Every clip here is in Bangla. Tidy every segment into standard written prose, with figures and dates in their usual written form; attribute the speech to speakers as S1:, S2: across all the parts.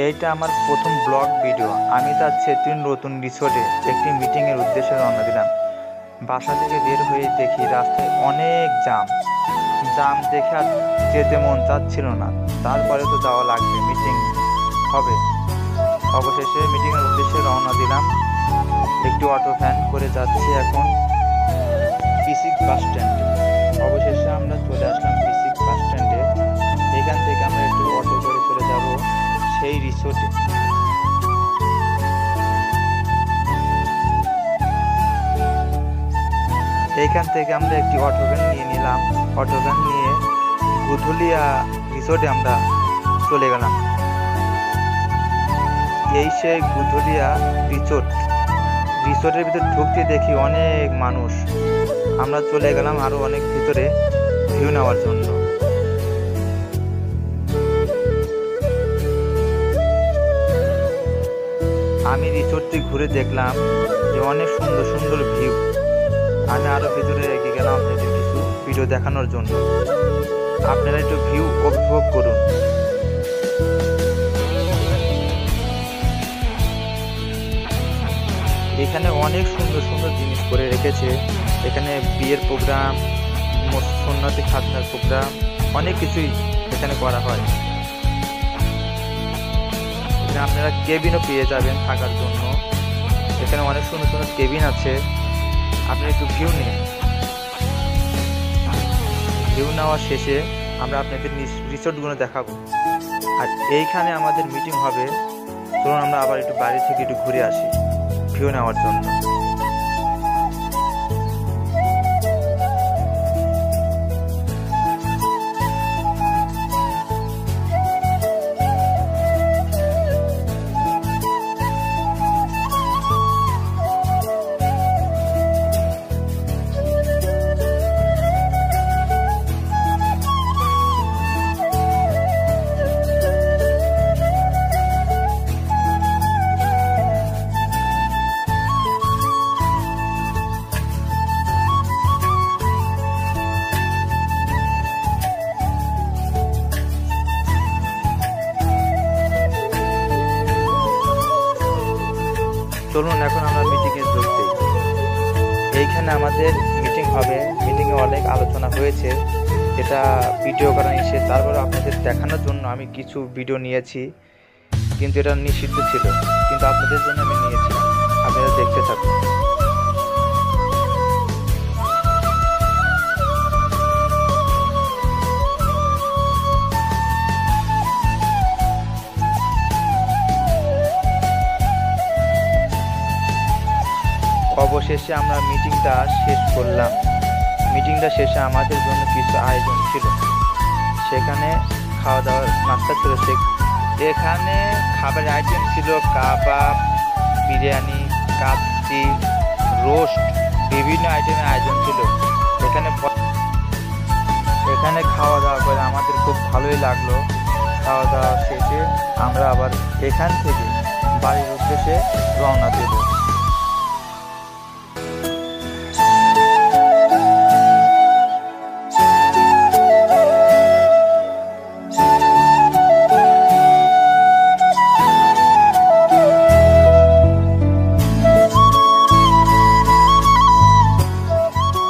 S1: এইটা আমার প্রথম ব্লগ ভিডিও। আমি যাচ্ছি নতুন রিসোর্টে একটি মিটিংয়ের উদ্দেশ্যে রওনা দিলাম। বাসা থেকে বের হয়ে দেখি রাস্তায় অনেক জ্যাম দেখে আর যেতে মন চাচ্ছিল না। তারপরে তো যাওয়া লাগবে, মিটিং হবে। অবশেষে মিটিংয়ের উদ্দেশ্যে রওনা দিলাম। একটি অটো ভ্যান করে যাচ্ছি এখন পিসিক বাস স্ট্যান্ডে। অবশেষে আমরা চলে আসলাম পিসিক বাস স্ট্যান্ডে। এখান থেকে আমরা একটু অটো করে চলে যাব সেই রিসোর্টে। এইখান থেকে আমরা একটি অটো ভ্যান নিয়ে নিলাম। অটো ভ্যান নিয়ে গুধুলিয়া রিসোর্টে আমরা চলে গেলাম। এই সেই গুধুলিয়া রিসোর্টের ভিতরে ঢুকতে দেখি অনেক মানুষ। আমরা চলে গেলাম আরো অনেক ভিতরে ভিউ নেওয়ার জন্য। আমি রিসোর্টটি ঘুরে দেখলাম যে অনেক সুন্দর সুন্দর ভিউ। আমি আরো ভিতরে এগিয়ে গেলাম আপনাদের কিছু ভিডিও দেখানোর জন্য। আপনারা একটু ভিউ উপভোগ করুন। এখানে অনেক সুন্দর সুন্দর জিনিস করে রেখেছে। এখানে বিয়ের প্রোগ্রাম, সুন্নতি খাতনার প্রোগ্রাম, অনেক কিছুই এখানে করা হয়। আপনারা কেবিনও পেয়ে যাবেন থাকার জন্য। এখানে অনেক সুন্দর সুন্দর কেবিন আছে। আপনারা একটু ভিউ নিন। ভিউ নেওয়া শেষে আমরা আপনাদের রিসোর্টগুলো দেখাবো। আর এইখানে আমাদের মিটিং হবে। চলুন আমরা আবার একটু বাড়ি থেকে একটু ঘুরে আসি ভিউ নেওয়ার জন্য। চলুন এখন আমরা মিটিংয়ে যোগ দিই। এইখানে আমাদের মিটিং হবে। মিটিংয়ে অনেক আলোচনা হয়েছে। এটা ভিডিও করা নিষেধ। তারপরে আপনাদের দেখানোর জন্য আমি কিছু ভিডিও নিয়েছি, কিন্তু এটা নিষিদ্ধ ছিল, কিন্তু আপনাদের জন্য আমি নিয়েছিলাম। আপনারা দেখতে থাকুন। অবশেষে আমরা মিটিংটা শেষ করলাম। মিটিংটা শেষে আমাদের জন্য কিছু আয়োজন ছিল। সেখানে খাওয়া দাওয়ার নাস্তা ছিল। এখানে খাবারের আইটেম ছিল কাবাব, বিরিয়ানি, কাচ্চি, রোস্ট, বিভিন্ন আইটেমের আয়োজন ছিল। এখানে খাওয়া দাওয়া করে আমাদের খুব ভালোই লাগলো। খাওয়া দাওয়া শেষে আমরা আবার এখান থেকে বাড়ির উদ্দেশ্যে রওনা দেব।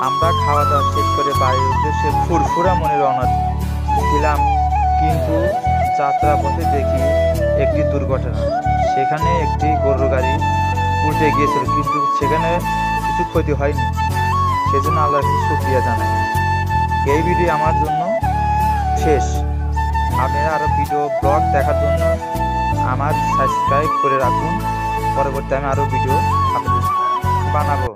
S1: আমরা খাওয়া দাওয়া শেষ করে বাড়ির উদ্দেশ্যে ফুরফুরা মনে রওনা দিলাম। কিন্তু যাত্রা পথে দেখি একটি দুর্ঘটনা। সেখানে একটি গরুর গাড়ি উল্টে গিয়েছিল, কিন্তু সেখানে কিছু ক্ষতি হয়নি। সেজন্য আল্লাহকে শুকরিয়া জানাই। এই ভিডিও আমার জন্য শেষ। আপনারা আরো ভিডিও ব্লগ দেখার জন্য আমার সাবস্ক্রাইব করে রাখুন। পরবর্তী আমি আরো ভিডিও আপনাদের বানাবো।